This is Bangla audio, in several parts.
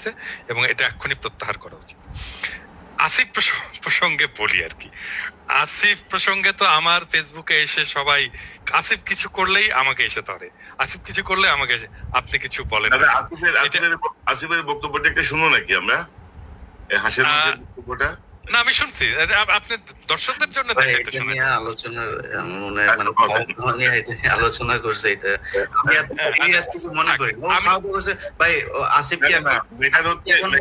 হয়েছে এবং এটা এক্ষুনি প্রত্যাহার করা উচিত। আসিফ প্রসঙ্গে বলি আর কি, আসিফ প্রসঙ্গে তো আমার ফেসবুকে এসে সবাই আসিফ কিছু করলেই আমাকে এসে ধরে, আসিফ কিছু করলে আমাকে এসে আপনি কিছু বলেন। আসিফের বক্তব্যটা একটু শুনো নাকি আমরা, হাসির বক্তব্যটা? না আমি শুনছি, আপনি দর্শকদের জন্য আলোচনা করছে। এটা আমি কিছু মনে করি ভাই, আসিফ কি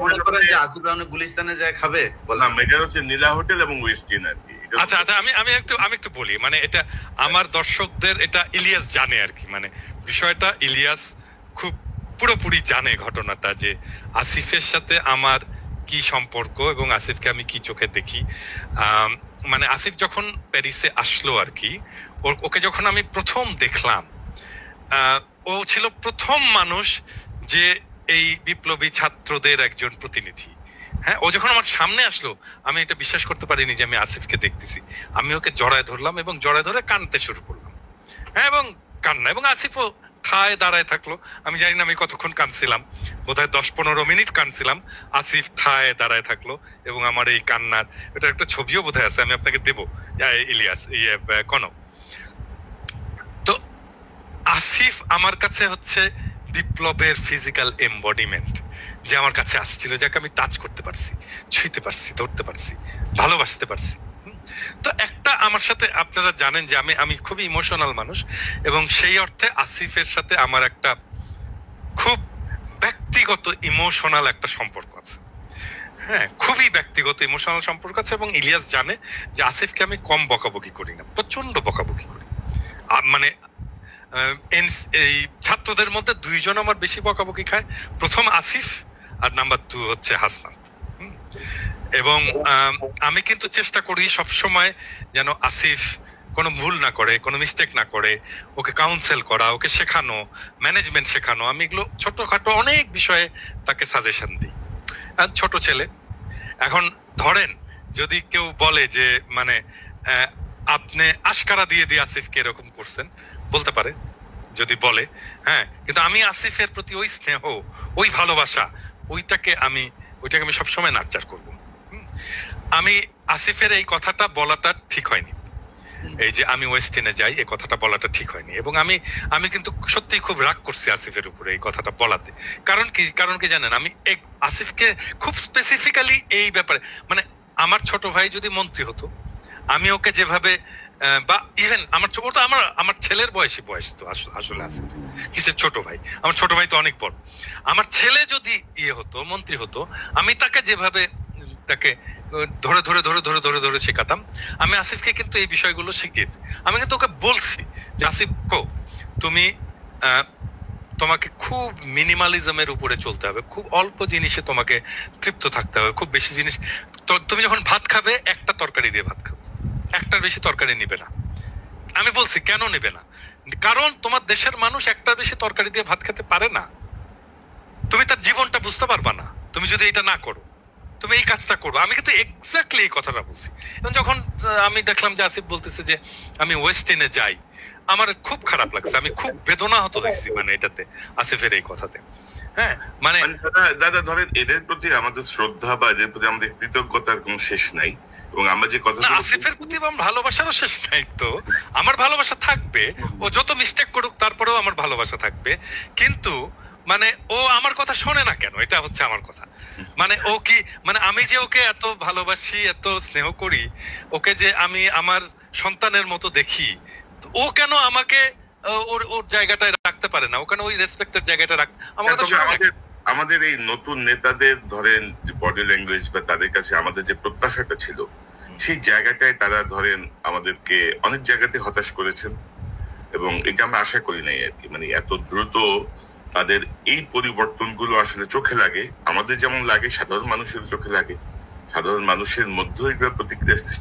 মনে করেন যে আসিফ গুলিস্তানে যায় খাবে? বললাম এটা হচ্ছে নীলা হোটেল এবং ওয়েস্টিন আর কি। আচ্ছা আচ্ছা, আমি একটু বলি, মানে এটা আমার দর্শকদের, এটা ইলিয়াস জানে আর কি, মানে বিষয়টা ইলিয়াস খুব পুরোপুরি জানে ঘটনাটা, যে আসিফের সাথে আমার কি সম্পর্ক এবং আসিফকে আমি কি চোখে দেখি। মানে আসিফ যখন প্যারিসে আসলো আর কি, ওকে যখন আমি প্রথম দেখলাম, ও ছিল প্রথম মানুষ যে এই বিপ্লবী ছাত্রদের একজন প্রতিনিধি। হ্যাঁ, ও যখন আমার সামনে আসলো আমি এটা বিশ্বাস করতে পারিনি যে আমি আসিফকে দেখতেছি। আমি ওকে জড়ায় ধরলাম এবং জড়ায় ধরে কাঁদতে শুরু করলাম। হ্যাঁ, এবং কান্না, এবং আসিফও ঠায় দাঁড়ায় থাকলো। আমি জানি না আমি কতক্ষণ কাঁদছিলাম, বোধহয় 10-15 মিনিট কাঁদছিলাম। আসিফ ঠায় দাঁড়ায় থাকলো এবং আমার এই কান্নার এটা একটা ছবিও বোধহয় আছে, আমি আপনাকে দেবো ইলিয়াস কনক। তো আসিফ আমার কাছে হচ্ছে বিপ্লবের ফিজিক্যাল এমবডিমেন্ট, যে আমার কাছে আসছিল, যাকে আমি টাচ করতে পারছি, ছুঁইতে পারছি, ধরতে পারছি, ভালোবাসতে পারছি। তো একটা আমার সাথে, আপনারা জানেন যে আমি খুবই ইমোশনাল মানুষ, এবং সেই অর্থে আসিফের সাথে আমার একটা খুব ব্যক্তিগত ইমোশনাল একটা সম্পর্ক আছে। হ্যাঁ, খুবই ব্যক্তিগত ইমোশনাল সম্পর্ক আছে, এবং ইলিয়াস জানে যে আসিফকে আমি কম বকাবকি করি না, প্রচন্ড বকাবকি করি। মানে এই ছাত্রদের মধ্যে 2 জন আমার বেশি বকাবকি খায়, প্রথম আসিফ আর নাম্বার 2 হচ্ছে হাসনাত। এবং আমি কিন্তু চেষ্টা করি সবসময় যেন আসিফ কোনো ভুল না করে, কোনো মিস্টেক না করে, ওকে কাউন্সেল করা, ওকে শেখানো, ম্যানেজমেন্ট শেখানো। আমি এগুলো ছোটখাটো অনেক বিষয়ে তাকে সাজেশন দিই। ছোট ছেলে, এখন ধরেন যদি কেউ বলে যে মানে আপনি আশকারা দিয়ে দিয়ে আসিফকে এরকম করছেন, বলতে পারে যদি বলে, হ্যাঁ, কিন্তু আমি আসিফের প্রতি ওই স্নেহ, ওই ভালোবাসা, ওইটাকে আমি সবসময় নার্চার করব। আমি আসিফের এই কথাটা বলাটা ঠিক হয়নি, এই যে আমি ওয়েস্টিনে যাই, এই কথাটা বলাটা ঠিক হয়নি, এবং আমি কিন্তু সত্যি খুব রাগ করছি আসিফের উপরে এই কথাটা বলাতে। কারণ কি জানেন, আমি আসিফকে খুব স্পেসিফিক্যালি এই ব্যাপারে, মানে আমার ছোট ভাই যদি মন্ত্রী হতো, আমি ওকে যেভাবে, বা ইভেন আমার ছেলের বয়স তো আসলে আসিফ কিসের ছোট ভাই, আমার ছোট ভাই তো অনেক বড়। আমার ছেলে যদি হতো, মন্ত্রী হতো, আমি তাকে যেভাবে তাকে ধরে ধরে ধরে ধরে ধরে ধরে শেখাতাম, আমি আসিফকে কিন্তু এই বিষয়গুলো শিখিয়েছি। আমি কিন্তু ওকে বলছি যে আসিফ, তুমি তোমাকে খুব মিনিমালিজমের উপরে চলতে হবে, খুব অল্প জিনিসে তোমাকে তৃপ্ত থাকতে হবে, খুব বেশি জিনিস, তুমি যখন ভাত খাবে একটা তরকারি দিয়ে ভাত খাবে, একটার বেশি তরকারি নিবে না। আমি বলছি কেন নেবে না, কারণ তোমার দেশের মানুষ একটার বেশি তরকারি দিয়ে ভাত খেতে পারে না। তুমি তার জীবনটা বুঝতে পারবা না তুমি যদি এটা না করো, তুমি এই কাজটা করবো। আমি কিন্তু এক্স্যাক্টলি এই কথাটা বলছি। এবং যখন আমি দেখলাম যে আসিফ বলতেছে যে আমি ওয়েস্টিনে যাই, আমার খুব খারাপ লাগছে, আমি খুব বেদনা হতো হয়েছি মানে এটাতে, আসিফের এই কথাতে। হ্যাঁ, মানে দাদা ধরেন এদের প্রতি আমাদের শ্রদ্ধা বা এদের প্রতি আমাদের কৃতজ্ঞতার কোনো শেষ নাই, এবং আমরা যে কথা আসিফের প্রতি আমার ভালোবাসারও শেষ নাই। তো আমার ভালোবাসা থাকবে, ও যত মিস্টেক করুক তারপরেও আমার ভালোবাসা থাকবে, কিন্তু মানে ও আমার কথা শোনে না কেন, এটা হচ্ছে আমার কথা। মানে ও কি, মানে আমি যে ওকে এত ভালোবাসি, এত স্নেহ করি, ওকে যে আমি আমার সন্তানের মতো দেখি, ও কেন আমাকে ওর জায়গাটায় রাখতে পারে না, ও কেন ওই রেসপেক্টের জায়গাটা রাখতে আমার কথা শোনে না? আমাদের এই নতুন নেতাদের ধরেন বডি ল্যাঙ্গুয়েজ বা তাদের কাছে আমাদের যে প্রত্যাশাটা ছিল, সেই জায়গাটায় তারা ধরেন আমাদেরকে অনেক জায়গাতে হতাশ করেছেন, এবং এটা আমরা আশা করি নাই আর কি। মানে এত দ্রুত তাদের এই পরিবর্তনগুলো আসলে চোখে লাগে, আমাদের যেমন লাগে সাধারণ মানুষের চোখে লাগে, সাধারণ মানুষের মধ্যে এগুলো প্রতিক্রিয়া সৃষ্টি